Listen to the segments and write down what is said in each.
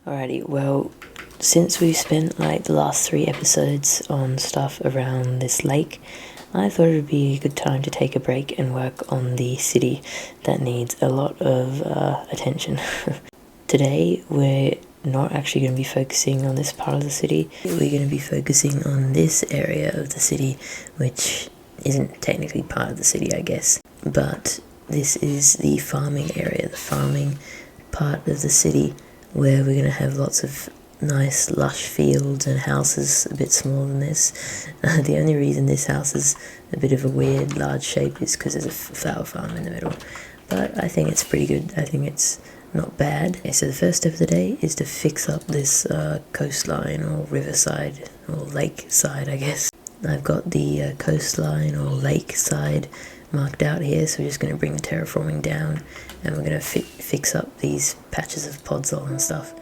Alrighty, well, since we've spent like the last 3 episodes on stuff around this lake, I thought it would be a good time to take a break and work on the city that needs a lot of attention. Today, we're not actually going to be focusing on this part of the city. We're going to be focusing on this area of the city, which isn't technically part of the city, I guess. But this is the farming area, the farming part of the city, where we're going to have lots of nice lush fields and houses a bit smaller than this. The only reason this house is a bit of a weird large shape is because there's a flower farm in the middle. But I think it's pretty good. I think it's not bad. Okay, so the first step of the day is to fix up this coastline or riverside or lakeside, I guess. I've got the coastline or lakeside marked out here, so we're just going to bring the terraforming down and we're going to fix up these patches of podzol and stuff.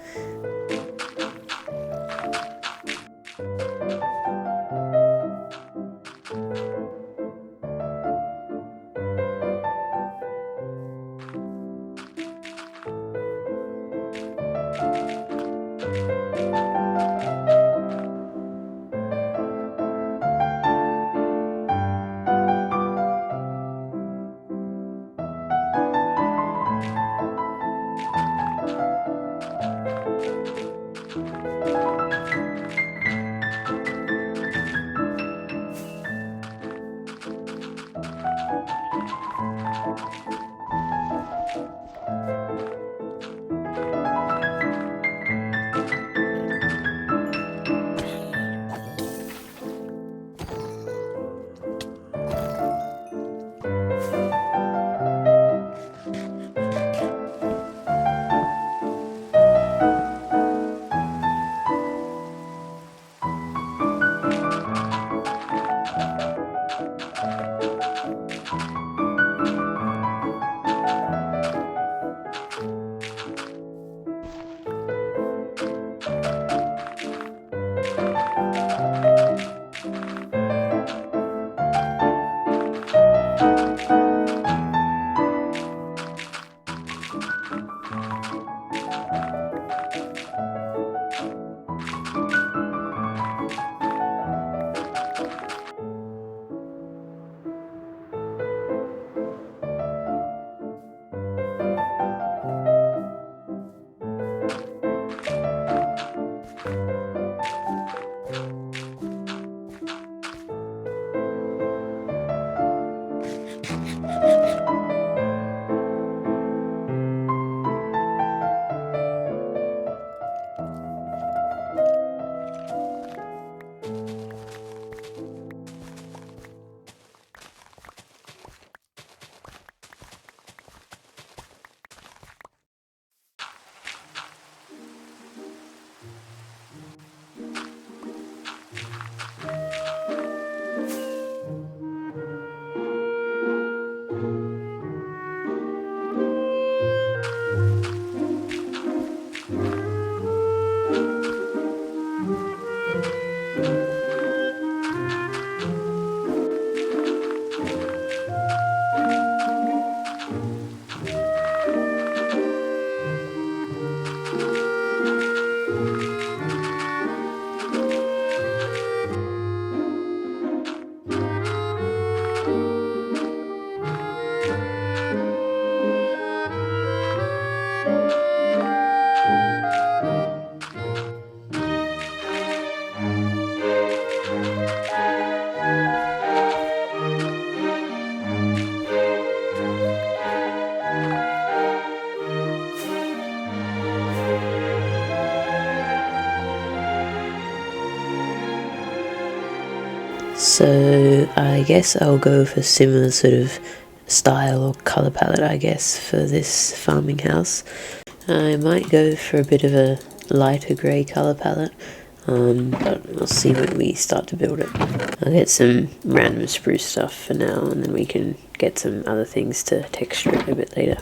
So I guess I'll go for similar sort of style or colour palette, I guess, for this farming house. I might go for a bit of a lighter grey colour palette, but we'll see when we start to build it. I'll get some random spruce stuff for now, and then we can get some other things to texture it a bit later.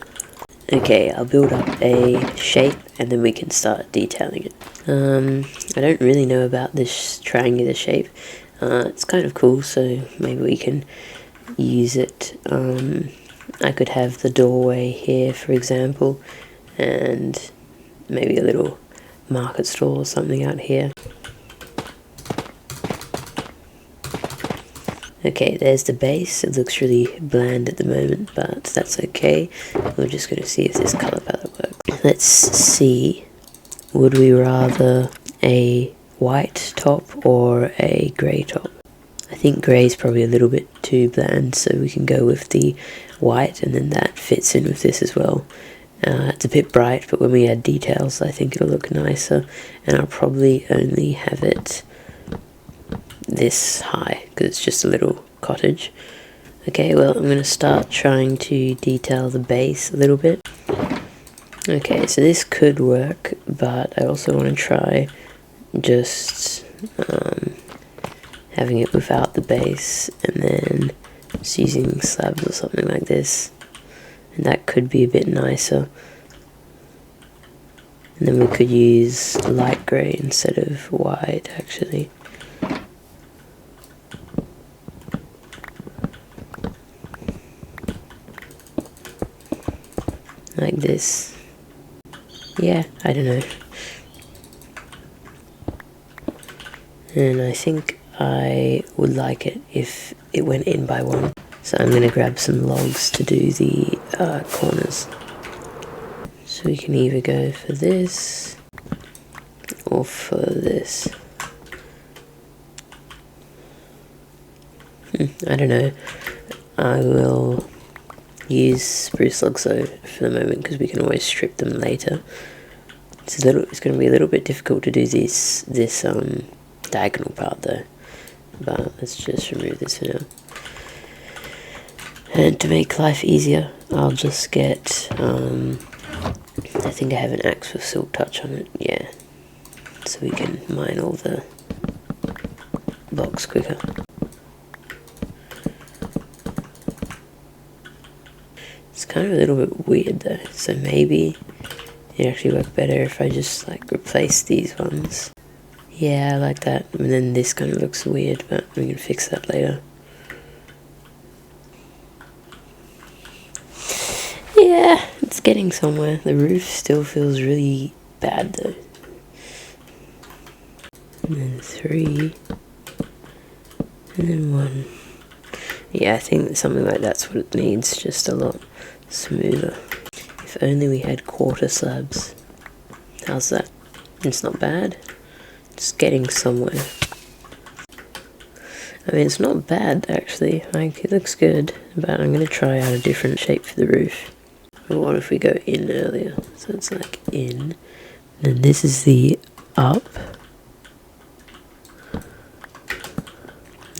Okay, I'll build up a shape and then we can start detailing it. I don't really know about this triangular shape. It's kind of cool, so maybe we can use it. I could have the doorway here, for example, and maybe a little market stall or something out here. Okay, there's the base. It looks really bland at the moment, but that's okay. We're just going to see if this colour palette works. Let's see. Would we rather a white top or a grey top? I think grey is probably a little bit too bland, so we can go with the white, and then that fits in with this as well. It's a bit bright, but when we add details, I think it'll look nicer, and I'll probably only have it this high because it's just a little cottage. Okay, well, I'm going to start trying to detail the base a little bit. Okay, so this could work, but I also want to try just having it without the base and then just using slabs or something like this, and that could be a bit nicer. And then we could use light grey instead of white, actually. Like this. Yeah, I don't know. And I think I would like it if it went in by one. So I'm going to grab some logs to do the corners. So we can either go for this or for this. I don't know. I will use spruce logs though for the moment because we can always strip them later. It's going to be a little bit difficult to do this diagonal part though, but let's just remove this for now. And to make life easier, I'll just get I think I have an axe with silk touch on it, yeah, so we can mine all the blocks quicker. It's kind of a little bit weird though, so maybe it actually work better if I just like replace these ones. Yeah, I like that. And then this kind of looks weird, but we can fix that later. Yeah, it's getting somewhere. The roof still feels really bad though. And then 3. And then 1. Yeah, I think something like that's what it needs, just a lot smoother. If only we had quarter slabs. How's that? It's not bad. Just getting somewhere. I mean, it's not bad actually, like it looks good, but I'm going to try out a different shape for the roof. Or what if we go in earlier? So it's like in, and this is the up,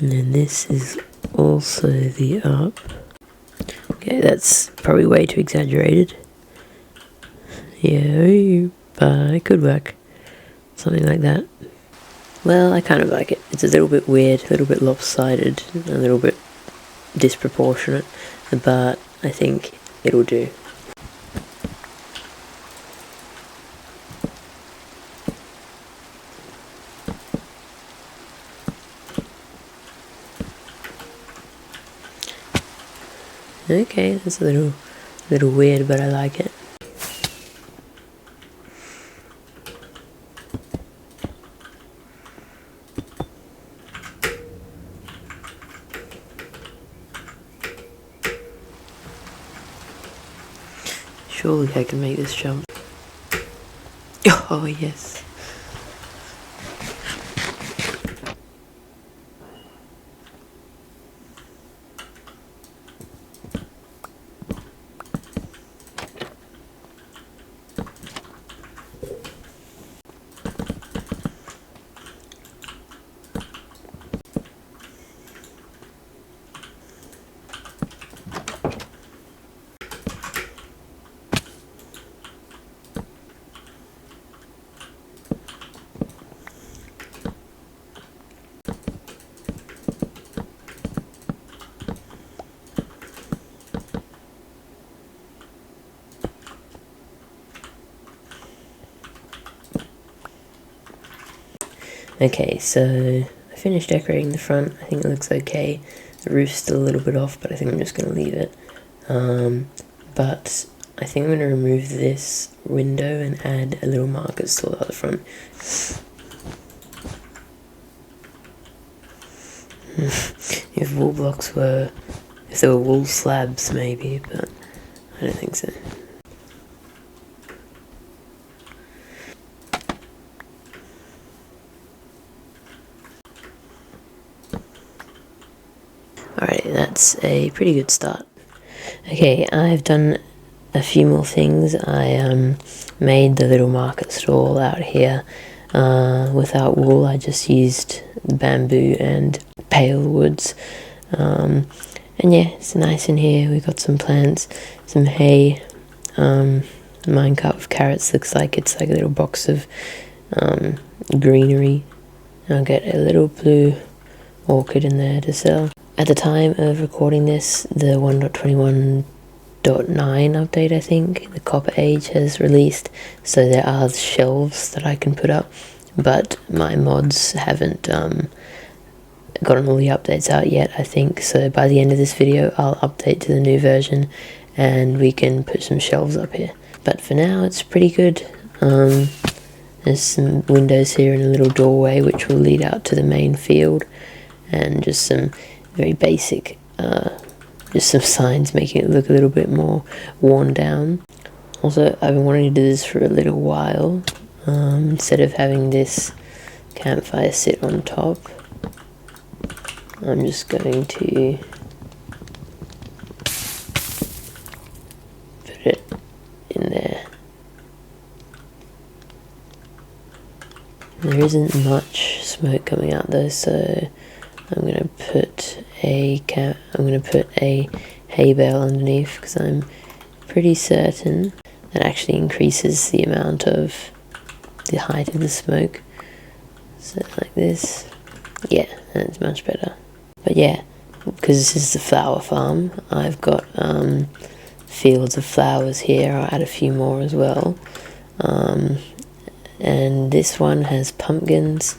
and then this is also the up. Okay, that's probably way too exaggerated. Yeah, but it could work. Something like that. Well, I kind of like it. It's a little bit weird, a little bit lopsided, a little bit disproportionate, but I think it'll do. Okay, that's a little weird, but I like it. Surely I can make this jump. Oh yes. Okay, so I finished decorating the front. I think it looks okay. The roof's still a little bit off, but I think I'm just going to leave it. But I think I'm going to remove this window and add a little market stall out the front. If wool blocks were... if there were wool slabs maybe, but I don't think so. Alright, that's a pretty good start. Okay, I've done a few more things. I made the little market stall out here without wool. I just used bamboo and pale woods. And yeah, it's nice in here. We've got some plants, some hay, minecart with carrots. Looks like it's like a little box of greenery. I'll get a little blue orchid in there to sell. At the time of recording this, the 1.21.9 update, I think, the Copper Age has released, so there are shelves that I can put up, but my mods haven't gotten all the updates out yet, I think, so by the end of this video I'll update to the new version and we can put some shelves up here. But for now it's pretty good. There's some windows here and a little doorway which will lead out to the main field, and just some very basic, just some signs making it look a little bit more worn down. Also, I've been wanting to do this for a little while. Instead of having this campfire sit on top, I'm just going to put it in there. There isn't much smoke coming out though, so I'm gonna put a hay bale underneath, because I'm pretty certain that actually increases the amount of the height of the smoke. So like this, yeah, that's much better. But yeah, because this is the flower farm, I've got fields of flowers here. I'll add a few more as well. And this one has pumpkins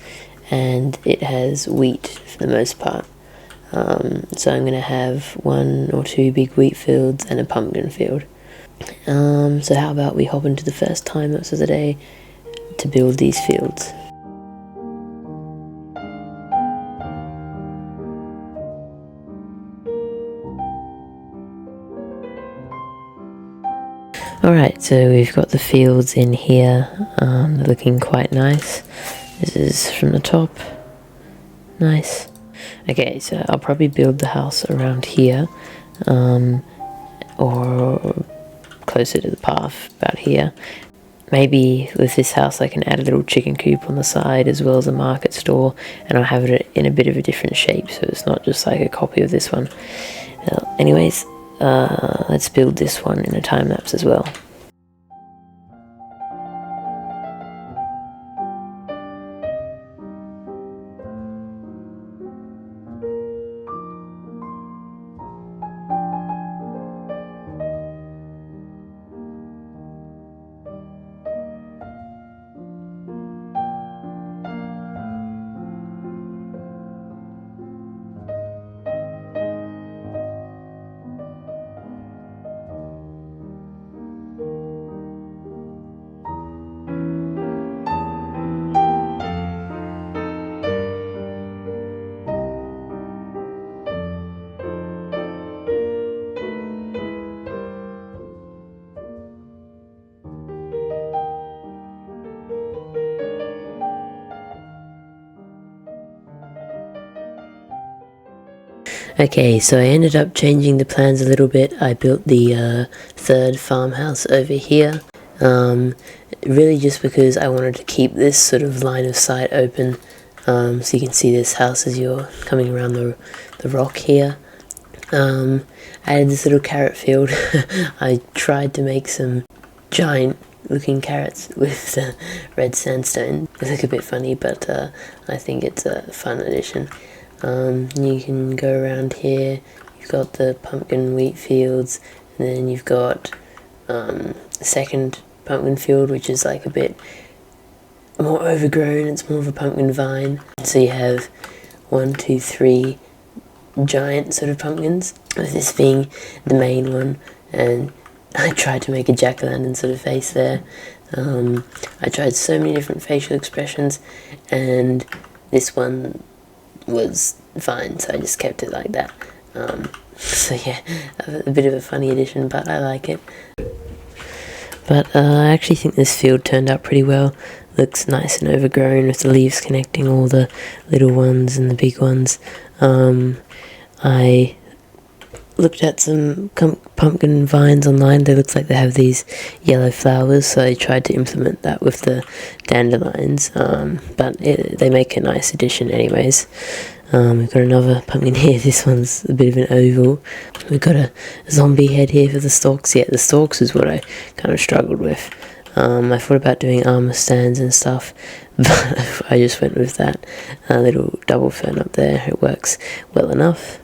and it has wheat for the most part. So I'm going to have 1 or 2 big wheat fields and a pumpkin field. So how about we hop into the first time lapse of the day to build these fields. Alright, so we've got the fields in here. They're looking quite nice. This is from the top. Nice. Okay, so I'll probably build the house around here, or closer to the path, about here. Maybe with this house I can add a little chicken coop on the side as well as a market stall, and I'll have it in a bit of a different shape so it's not just like a copy of this one. Anyways, let's build this one in a time lapse as well. Okay, so I ended up changing the plans a little bit. I built the third farmhouse over here, really just because I wanted to keep this sort of line of sight open, so you can see this house as you're coming around the rock here. I added this little carrot field. I tried to make some giant looking carrots with red sandstone. They look a bit funny, but I think it's a fun addition. You can go around here. You've got the pumpkin wheat fields, and then you've got a second pumpkin field which is like a bit more overgrown. It's more of a pumpkin vine. So you have 1, 2, 3 giant sort of pumpkins, with this being the main one, and I tried to make a jack-o'-lantern sort of face there. I tried so many different facial expressions, and this one was fine, so I just kept it like that. So yeah, a bit of a funny addition, but I like it. But I actually think this field turned out pretty well. Looks nice and overgrown with the leaves connecting all the little ones and the big ones. I looked at some pumpkin vines online. They look like they have these yellow flowers, so I tried to implement that with the dandelions, but they make a nice addition anyways. We've got another pumpkin here. This one's a bit of an oval. We've got a zombie head here for the stalks. Yeah, the stalks is what I kind of struggled with. I thought about doing armor stands and stuff, but I just went with that little double fern up there. It works well enough.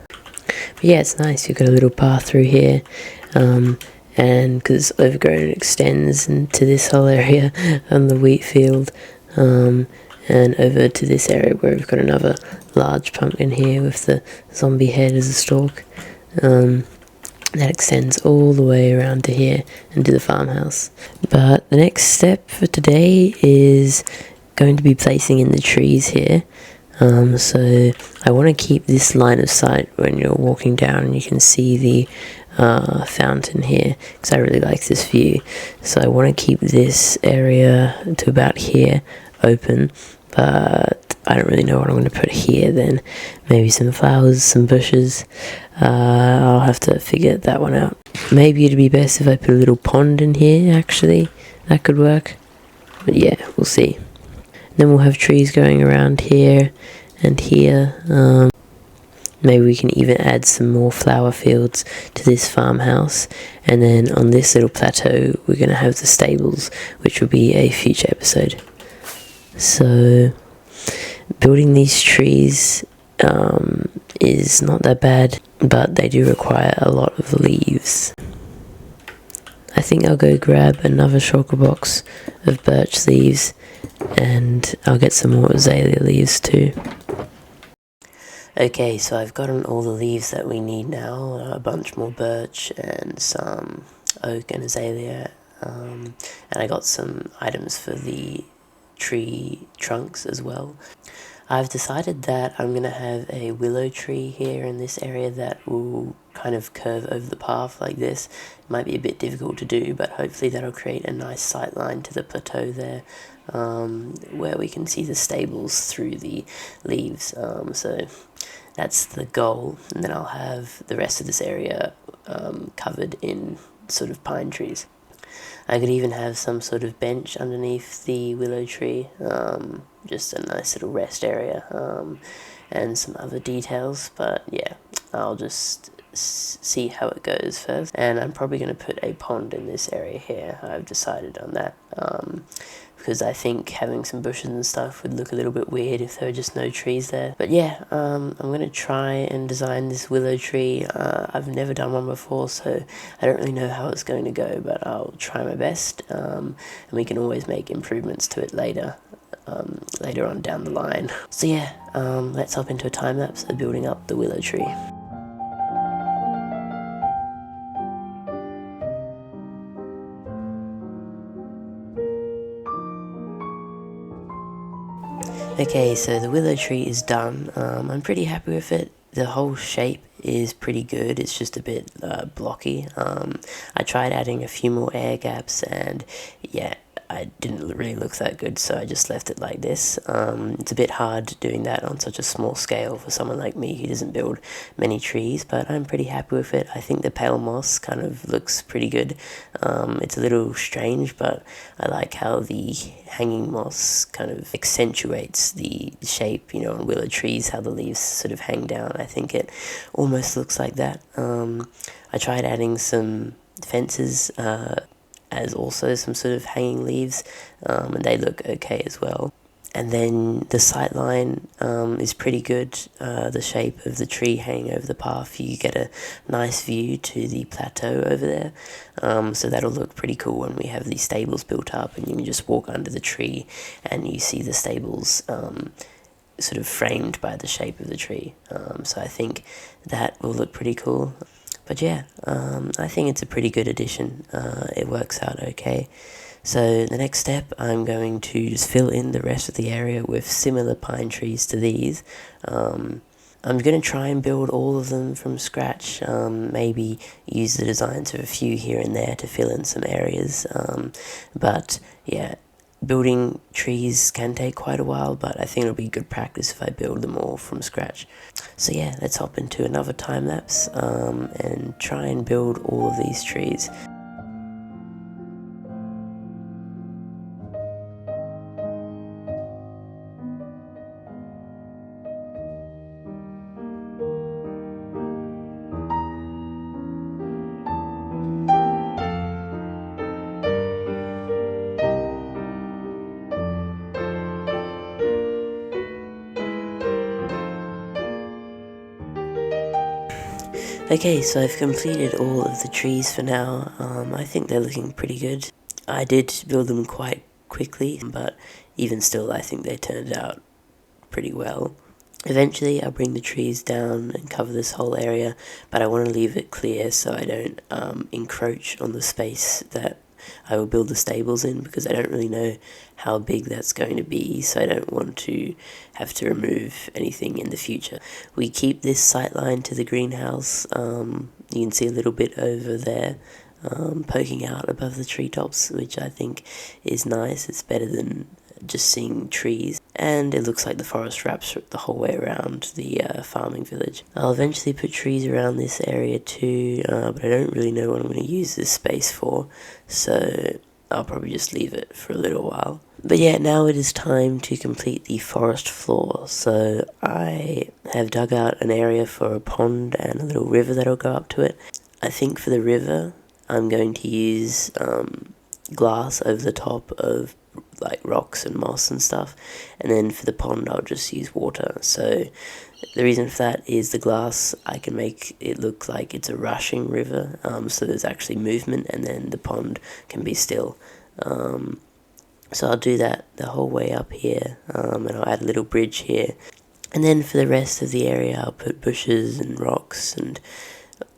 But yeah, it's nice. You've got a little path through here, and because it's overgrown, it extends into this whole area on the wheat field, and over to this area where we've got another large pumpkin here with the zombie head as a stalk. That extends all the way around to here and to the farmhouse. But the next step for today is going to be placing in the trees here. So I want to keep this line of sight when you're walking down and you can see the fountain here, because I really like this view. So I want to keep this area to about here open, but I don't really know what I'm going to put here then. Maybe some flowers, some bushes. I'll have to figure that one out. Maybe it'd be best if I put a little pond in here, actually. That could work. But yeah, we'll see. Then we'll have trees going around here and here. Maybe we can even add some more flower fields to this farmhouse. And then on this little plateau, we're going to have the stables, which will be a future episode. So building these trees is not that bad, but they do require a lot of leaves. I think I'll go grab another shulker box of birch leaves, and I'll get some more azalea leaves too. Okay, so I've gotten all the leaves that we need now, a bunch more birch and some oak and azalea, and I got some items for the tree trunks as well. I've decided that I'm going to have a willow tree here in this area that will kind of curve over the path like this. It might be a bit difficult to do, but hopefully that'll create a nice sight line to the plateau there, where we can see the stables through the leaves. So that's the goal, and then I'll have the rest of this area covered in sort of pine trees. I could even have some sort of bench underneath the willow tree, just a nice little rest area, and some other details, but yeah, I'll just see how it goes first. And I'm probably going to put a pond in this area here. I've decided on that, because I think having some bushes and stuff would look a little bit weird if there were just no trees there. But yeah, I'm going to try and design this willow tree. I've never done one before, so I don't really know how it's going to go, but I'll try my best, and we can always make improvements to it later on down the line. So yeah, let's hop into a time lapse of building up the willow tree. Okay, so the willow tree is done. I'm pretty happy with it. The whole shape is pretty good. It's just a bit blocky. I tried adding a few more air gaps, and yeah, I didn't really look that good, so I just left it like this. It's a bit hard doing that on such a small scale for someone like me who doesn't build many trees, but I'm pretty happy with it. I think the pale moss kind of looks pretty good. It's a little strange, but I like how the hanging moss kind of accentuates the shape, you know, on willow trees, how the leaves sort of hang down. I think it almost looks like that. I tried adding some fences as also some sort of hanging leaves, and they look okay as well. And then the sight line is pretty good. The shape of the tree hanging over the path, you get a nice view to the plateau over there. So that'll look pretty cool when we have these stables built up and you can just walk under the tree and you see the stables sort of framed by the shape of the tree. So I think that will look pretty cool. But yeah, I think it's a pretty good addition. It works out okay. So the next step, I'm going to just fill in the rest of the area with similar pine trees to these. I'm going to try and build all of them from scratch, maybe use the designs of a few here and there to fill in some areas, but yeah, building trees can take quite a while, but I think it'll be good practice if I build them all from scratch. So yeah, let's hop into another time lapse and try and build all of these trees. Okay, so I've completed all of the trees for now. I think they're looking pretty good. I did build them quite quickly, but even still, I think they turned out pretty well. Eventually, I'll bring the trees down and cover this whole area, but I want to leave it clear so I don't encroach on the space that I will build the stables in, because I don't really know how big that's going to be, so I don't want to have to remove anything in the future. We keep this sight line to the greenhouse. You can see a little bit over there poking out above the treetops, which I think is nice. It's better than just seeing trees, and it looks like the forest wraps the whole way around the farming village. I'll eventually put trees around this area too, but I don't really know what I'm going to use this space for, so I'll probably just leave it for a little while. But yeah, now it is time to complete the forest floor. So I have dug out an area for a pond and a little river that'll go up to it. I think for the river, I'm going to use glass over the top of like rocks and moss and stuff, and then for the pond I'll just use water. So the reason for that is the glass, I can make it look like it's a rushing river, so there's actually movement, and then the pond can be still. So I'll do that the whole way up here, and I'll add a little bridge here, and then for the rest of the area I'll put bushes and rocks and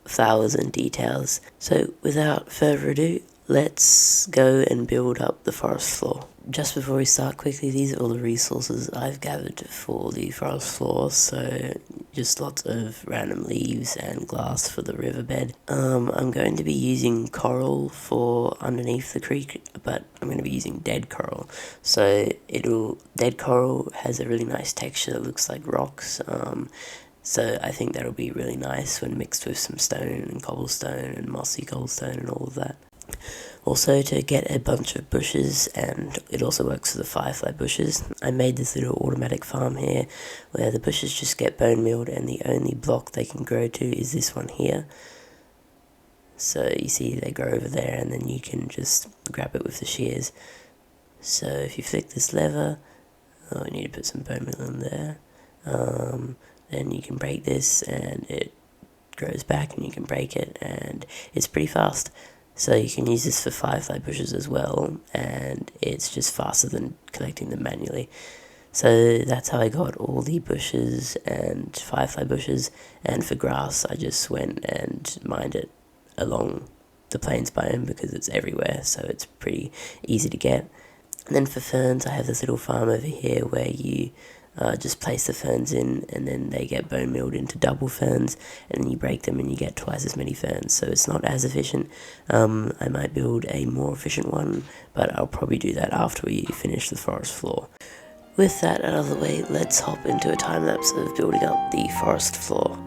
flowers and details. So without further ado, let's go and build up the forest floor. Just before we start quickly, these are all the resources I've gathered for the forest floor, so just lots of random leaves and glass for the riverbed. I'm going to be using coral for underneath the creek, but I'm going to be using dead coral. So dead coral has a really nice texture that looks like rocks, so I think that'll be really nice when mixed with some stone and cobblestone and mossy cobblestone and all of that. Also, to get a bunch of bushes, and it also works for the firefly bushes, I made this little automatic farm here where the bushes just get bone mealed, and the only block they can grow to is this one here. So you see they grow over there, and then you can just grab it with the shears. So if you flick this lever, you need to put some bone meal in there, then you can break this and it grows back, and you can break it, and it's pretty fast. So you can use this for firefly bushes as well, and it's just faster than collecting them manually. So that's how I got all the bushes and firefly bushes, and for grass I just went and mined it along the plains biome because it's everywhere, so it's pretty easy to get. And then for ferns, I have this little farm over here where you just place the ferns in, and then they get bone mealed into double ferns, and then you break them and you get twice as many ferns, so it's not as efficient. I might build a more efficient one, but I'll probably do that after we finish the forest floor. With that out of the way, let's hop into a time lapse of building up the forest floor.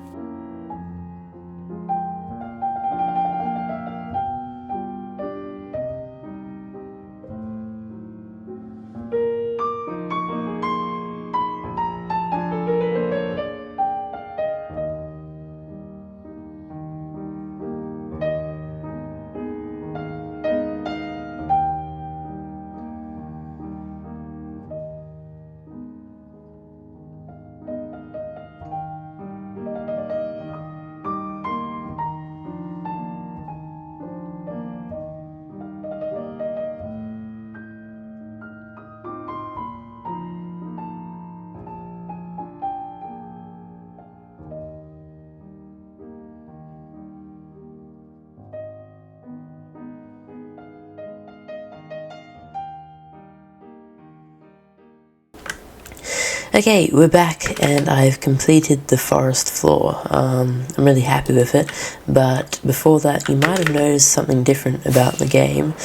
Okay, we're back and I've completed the forest floor. I'm really happy with it, but before that you might have noticed something different about the game,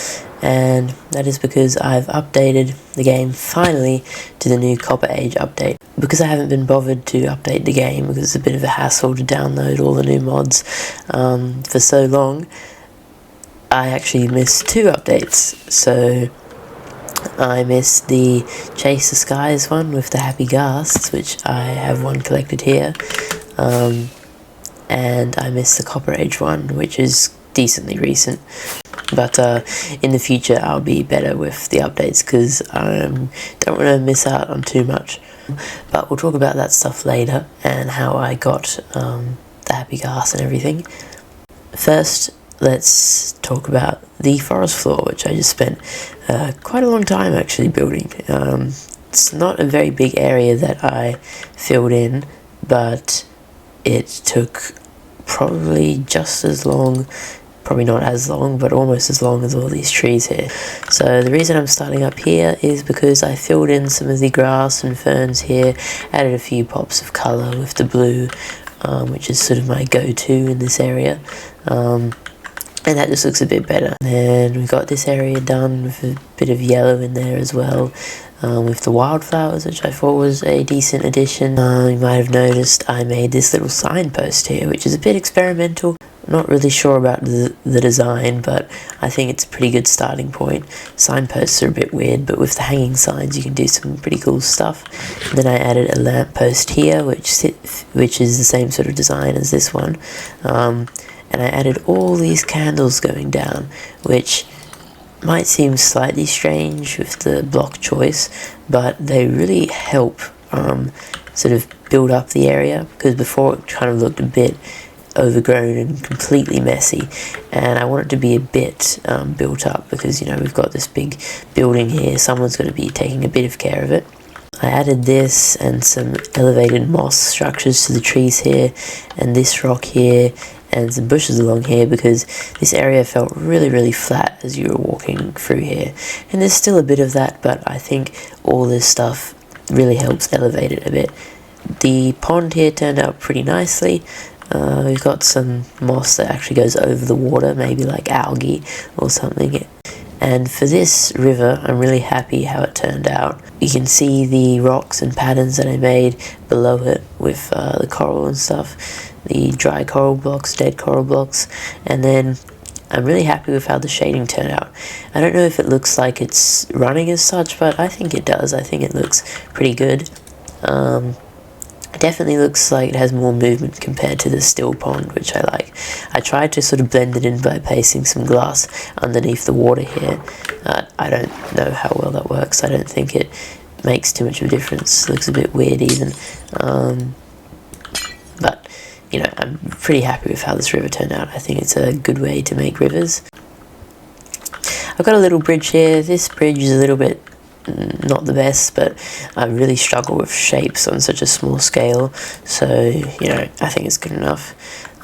and that is because I've updated the game finally to the new Copper Age update. Because I haven't been bothered to update the game because it's a bit of a hassle to download all the new mods for so long, I actually missed 2 updates. So I missed the Chase the Skies one with the Happy Ghasts, which I have one collected here, and I missed the Copper Age one, which is decently recent. But in the future I'll be better with the updates because I don't want to miss out on too much. But we'll talk about that stuff later and how I got the Happy Ghast and everything. First, let's talk about the forest floor, which I just spent quite a long time actually building. It's not a very big area that I filled in, but it took probably just as long, probably not as long, but almost as long as all these trees here. So the reason I'm starting up here is because I filled in some of the grass and ferns here, added a few pops of colour with the blue, which is sort of my go-to in this area. And that just looks a bit better. And then we got this area done with a bit of yellow in there as well, with the wildflowers, which I thought was a decent addition. You might have noticed I made this little signpost here, which is a bit experimental. I'm not really sure about the design, but I think it's a pretty good starting point. Signposts are a bit weird, but with the hanging signs you can do some pretty cool stuff. And then I added a lamppost here, which is the same sort of design as this one. And I added all these candles going down, which might seem slightly strange with the block choice, but they really help sort of build up the area, because before it kind of looked a bit overgrown and completely messy, and I want it to be a bit built up, because you know we've got this big building here, someone's going to be taking a bit of care of it. I added this and some elevated moss structures to the trees here, and this rock here, and some bushes along here, because this area felt really flat as you were walking through here. And there's still a bit of that, but I think all this stuff really helps elevate it a bit. The pond here turned out pretty nicely. We've got some moss that actually goes over the water, maybe like algae or something. And for this river, I'm really happy how it turned out. You can see the rocks and patterns that I made below it with the coral and stuff. The dry coral blocks, dead coral blocks, and then I'm really happy with how the shading turned out. I don't know if it looks like it's running as such, but I think it does. I think it looks pretty good. It definitely looks like it has more movement compared to the still pond, which I like. I tried to sort of blend it in by pasting some glass underneath the water here. I don't know how well that works. I don't think it makes too much of a difference. It looks a bit weird even. But you know, I'm pretty happy with how this river turned out. I think it's a good way to make rivers. I've got a little bridge here. This bridge is a little bit not the best, but I really struggle with shapes on such a small scale, so you know, I think it's good enough.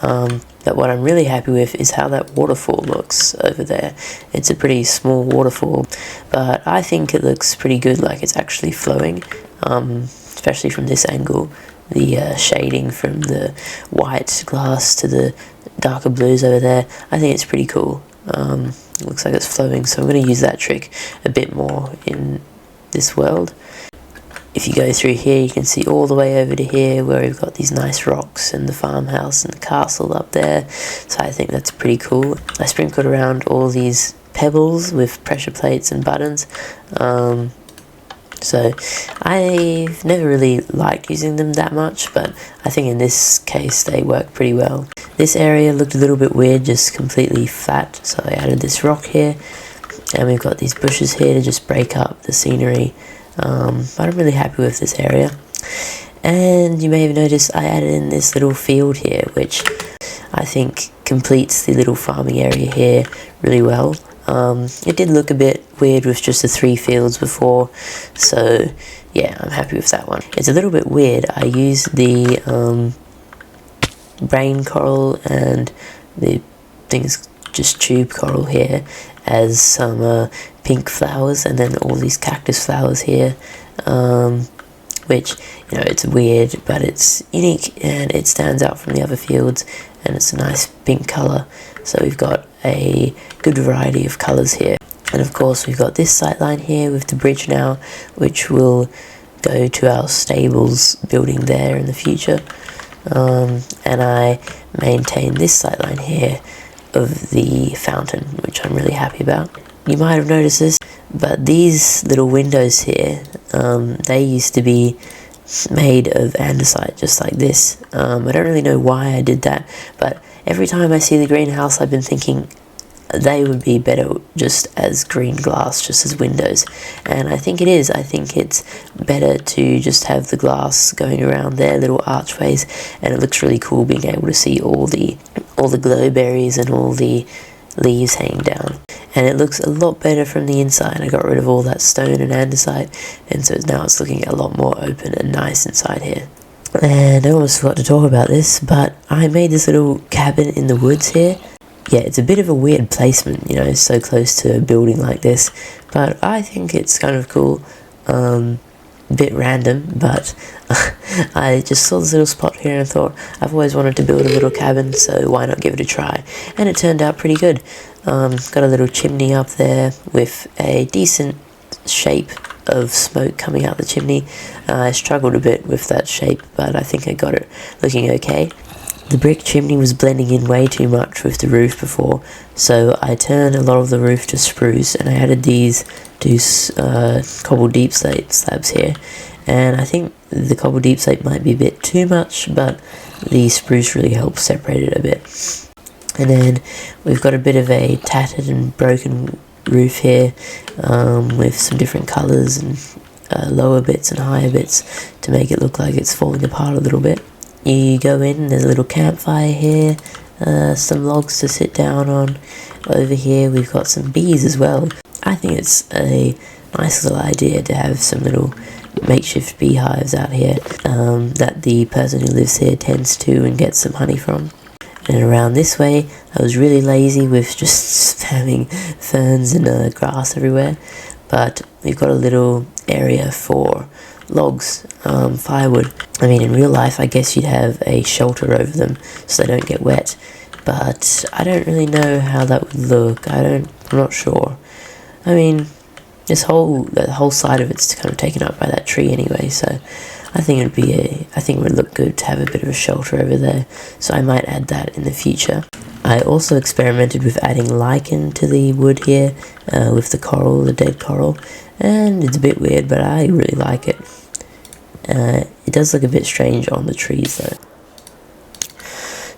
But what I'm really happy with is how that waterfall looks over there. It's a pretty small waterfall, but I think it looks pretty good, like it's actually flowing, especially from this angle. The shading from the white glass to the darker blues over there, I think it's pretty cool. It looks like it's flowing, so I'm going to use that trick a bit more in this world. If you go through here, you can see all the way over to here where we've got these nice rocks and the farmhouse and the castle up there, so I think that's pretty cool. I sprinkled around all these pebbles with pressure plates and buttons. So I've never really liked using them that much, but I think in this case they work pretty well. This area looked a little bit weird, just completely flat, so I added this rock here, and we've got these bushes here to just break up the scenery, but I'm really happy with this area. And you may have noticed I added in this little field here, which I think completes the little farming area here really well. It did look a bit weird with just the 3 fields before, so yeah, I'm happy with that one. It's a little bit weird. I used the brain coral and the things just tube coral here as some pink flowers, and then all these cactus flowers here. which, you know, it's weird, but it's unique and it stands out from the other fields, and it's a nice pink colour. So we've got a good variety of colours here. And of course we've got this sightline here with the bridge now, which will go to our stables building there in the future. And I maintain this sightline here of the fountain, which I'm really happy about. You might have noticed this, but these little windows here, they used to be made of andesite, just like this. I don't really know why I did that, but every time I see the greenhouse, I've been thinking they would be better just as green glass, just as windows. And I think it is. I think it's better to just have the glass going around their little archways, and it looks really cool being able to see all the glowberries and all the leaves hanging down. And it looks a lot better from the inside. I got rid of all that stone and andesite, and so now it's looking a lot more open and nice inside here. And I almost forgot to talk about this, but I made this little cabin in the woods here. Yeah, it's a bit of a weird placement, you know, so close to a building like this, but I think it's kind of cool. Bit random, but I just saw this little spot here and I thought, I've always wanted to build a little cabin, so why not give it a try? And it turned out pretty good. Got a little chimney up there with a decent shape of smoke coming out the chimney. I struggled a bit with that shape, but I think I got it looking okay. The brick chimney was blending in way too much with the roof before, so I turned a lot of the roof to spruce, and I added these two cobble deep slate slabs here. And I think the cobble deep slate might be a bit too much, but the spruce really helps separate it a bit. And then we've got a bit of a tattered and broken roof here, with some different colours and lower bits and higher bits to make it look like it's falling apart a little bit. You go in, there's a little campfire here, some logs to sit down on. Over here we've got some bees as well. I think it's a nice little idea to have some little makeshift beehives out here, that the person who lives here tends to and gets some honey from. And around this way, I was really lazy with just spamming ferns and grass everywhere, but we've got a little area for logs, firewood. I mean, in real life, I guess you'd have a shelter over them so they don't get wet, but I don't really know how that would look. I'm not sure. I mean, the whole side of it's kind of taken up by that tree anyway, so I think it would look good to have a bit of a shelter over there, so I might add that in the future. I also experimented with adding lichen to the wood here, with the coral, the dead coral, and it's a bit weird, but I really like it. It does look a bit strange on the trees though.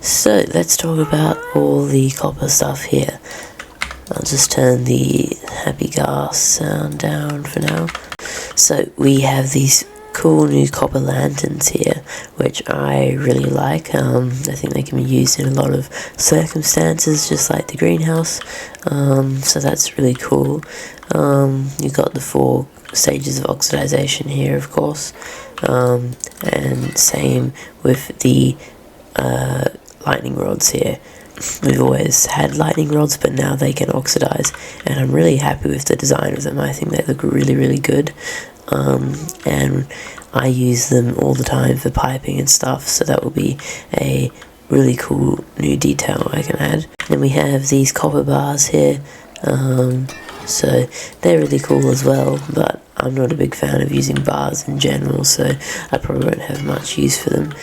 So let's talk about all the copper stuff here. I'll just turn the happy gas sound down for now. So we have these cool new copper lanterns here, which I really like. I think they can be used in a lot of circumstances, just like the greenhouse, so that's really cool. You've got the 4 stages of oxidization here, of course, and same with the lightning rods here. We've always had lightning rods, but now they can oxidize, and I'm really happy with the design of them. I think they look really, really good. And I use them all the time for piping and stuff, so that will be a really cool new detail I can add. Then we have these copper bars here, so they're really cool as well, but I'm not a big fan of using bars in general, so I probably won't have much use for them.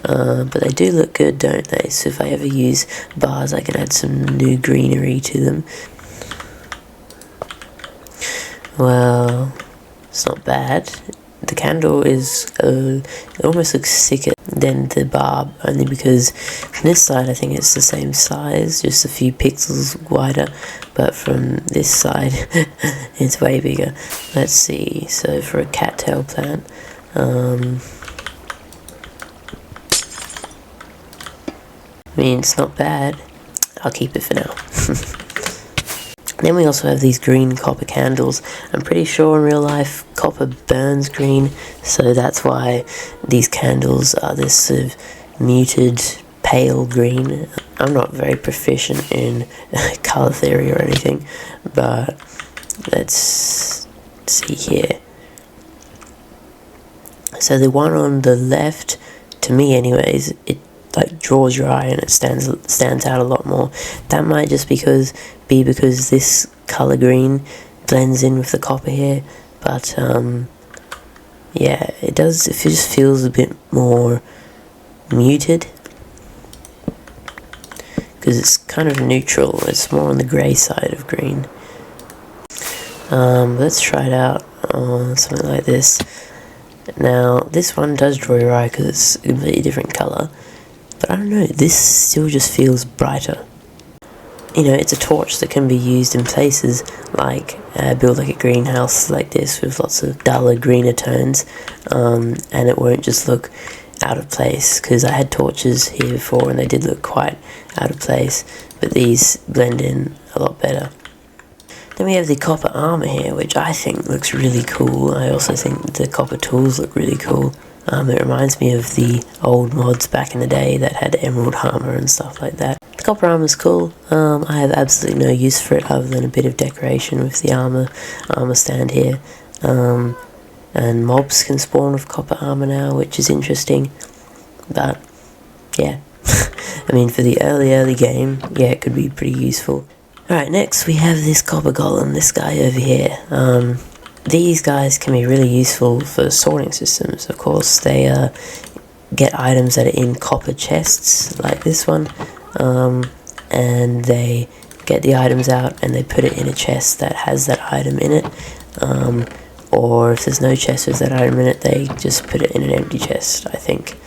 But they do look good, don't they? So if I ever use bars, I can add some new greenery to them. Well, it's not bad. The candle is, it almost looks thicker than the bar, only because from this side I think it's the same size, just a few pixels wider, but from this side it's way bigger. Let's see, so for a cattail plant, I mean, it's not bad. I'll keep it for now. Then we also have these green copper candles. I'm pretty sure in real life copper burns green, so that's why these candles are this sort of muted pale green. I'm not very proficient in colour theory or anything, but let's see here. So the one on the left, to me anyways, it like draws your eye and it stands out a lot more. That might just because this color green blends in with the copper here, but yeah, it just feels a bit more muted because it's kind of neutral. It's more on the grey side of green. Let's try it out on something like this. Now, this one does draw your eye because it's a completely different colour, but I don't know, this still just feels brighter. You know, it's a torch that can be used in places like build like a greenhouse like this with lots of duller, greener tones, and it won't just look out of place, because I had torches here before and they did look quite out of place, but these blend in a lot better. Then we have the copper armor here, which I think looks really cool. I also think the copper tools look really cool. It reminds me of the old mods back in the day that had emerald armor and stuff like that. The copper armor is cool. I have absolutely no use for it other than a bit of decoration with the armor stand here. And mobs can spawn with copper armor now, which is interesting. But yeah, I mean, for the early game, yeah, it could be pretty useful. Alright, next we have this copper golem, this guy over here. These guys can be really useful for sorting systems. Of course, they get items that are in copper chests, like this one, and they get the items out and they put it in a chest that has that item in it, or if there's no chest with that item in it, they just put it in an empty chest, I think.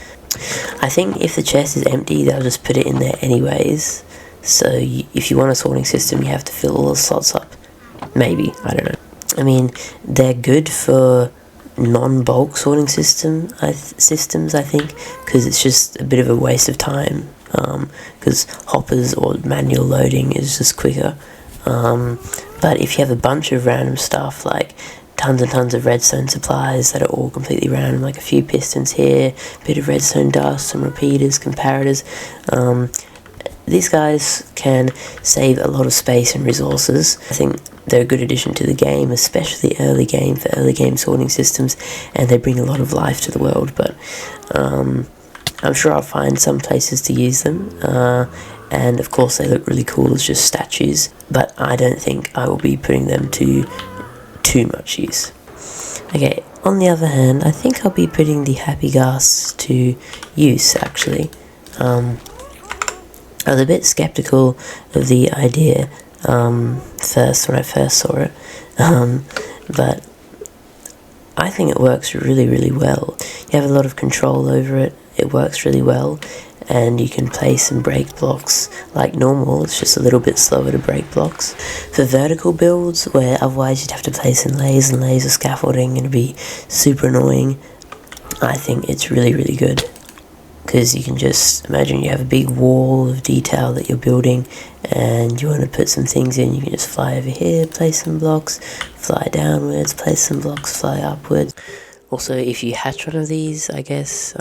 I think if the chest is empty, they'll just put it in there anyways. So if you want a sorting system, you have to fill all the slots up. Maybe, I don't know. I mean, they're good for non-bulk sorting systems, I think, because it's just a bit of a waste of time, because hoppers or manual loading is just quicker. But if you have a bunch of random stuff, like tons and tons of redstone supplies that are all completely random, like a few pistons here, a bit of redstone dust, some repeaters, comparators, these guys can save a lot of space and resources. I think they're a good addition to the game, especially early game, for early game sorting systems, and they bring a lot of life to the world, but I'm sure I'll find some places to use them, and of course they look really cool as just statues, but I don't think I will be putting them to too much use. Okay, on the other hand, I think I'll be putting the Happy Ghasts to use, actually. I was a bit skeptical of the idea first when I first saw it, but I think it works really, really well. You have a lot of control over it, it works really well, and you can place and break blocks like normal. It's just a little bit slower to break blocks. For vertical builds, where otherwise you'd have to place in layers and layers of scaffolding and it'd be super annoying, I think it's really, really good. Because you can just imagine you have a big wall of detail that you're building and you want to put some things in. You can just fly over here, place some blocks, fly downwards, place some blocks, fly upwards. Also, if you hatch one of these, I guess,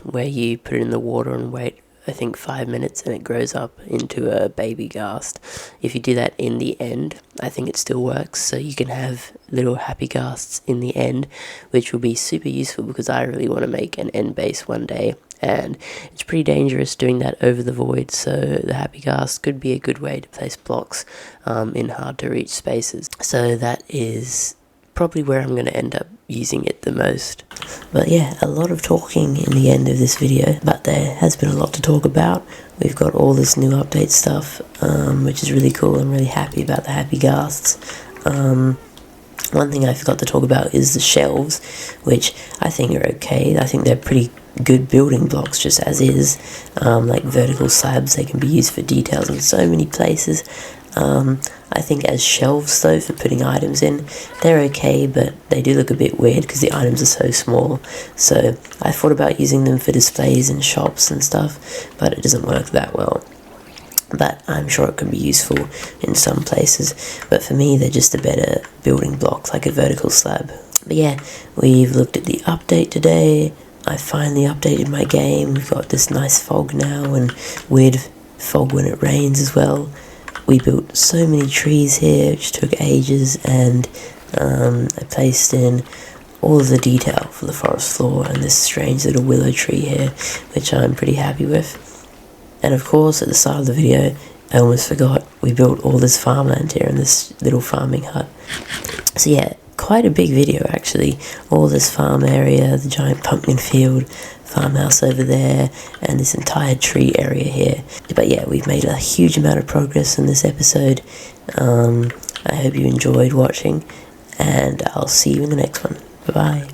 where you put it in the water and wait, I think 5 minutes, and it grows up into a baby ghast. If you do that in the end, I think it still works, so you can have little happy ghasts in the end, which will be super useful because I really want to make an end base one day, and it's pretty dangerous doing that over the void, so the happy ghast could be a good way to place blocks in hard to reach spaces. So that is probably where I'm going to end up using it the most. But yeah, a lot of talking in the end of this video, but there has been a lot to talk about. We've got all this new update stuff, which is really cool. I'm really happy about the happy ghasts. One thing I forgot to talk about is the shelves, which I think are okay. I think they're pretty good building blocks just as is, like vertical slabs. They can be used for details in so many places. I think as shelves though, for putting items in, they're okay, but they do look a bit weird because the items are so small. So I thought about using them for displays in shops and stuff, but it doesn't work that well. But I'm sure it could be useful in some places. But for me, they're just a better building block, like a vertical slab. But yeah, we've looked at the update today. I finally updated my game. We've got this nice fog now, and weird fog when it rains as well. We built so many trees here, which took ages, and I placed in all of the detail for the forest floor and this strange little willow tree here, which I'm pretty happy with. And of course, at the start of the video, I almost forgot, we built all this farmland here in this little farming hut. So yeah, quite a big video actually. All this farm area, the giant pumpkin field, farmhouse over there, and this entire tree area here. But yeah, we've made a huge amount of progress in this episode. I hope you enjoyed watching, and I'll see you in the next one. Bye-bye.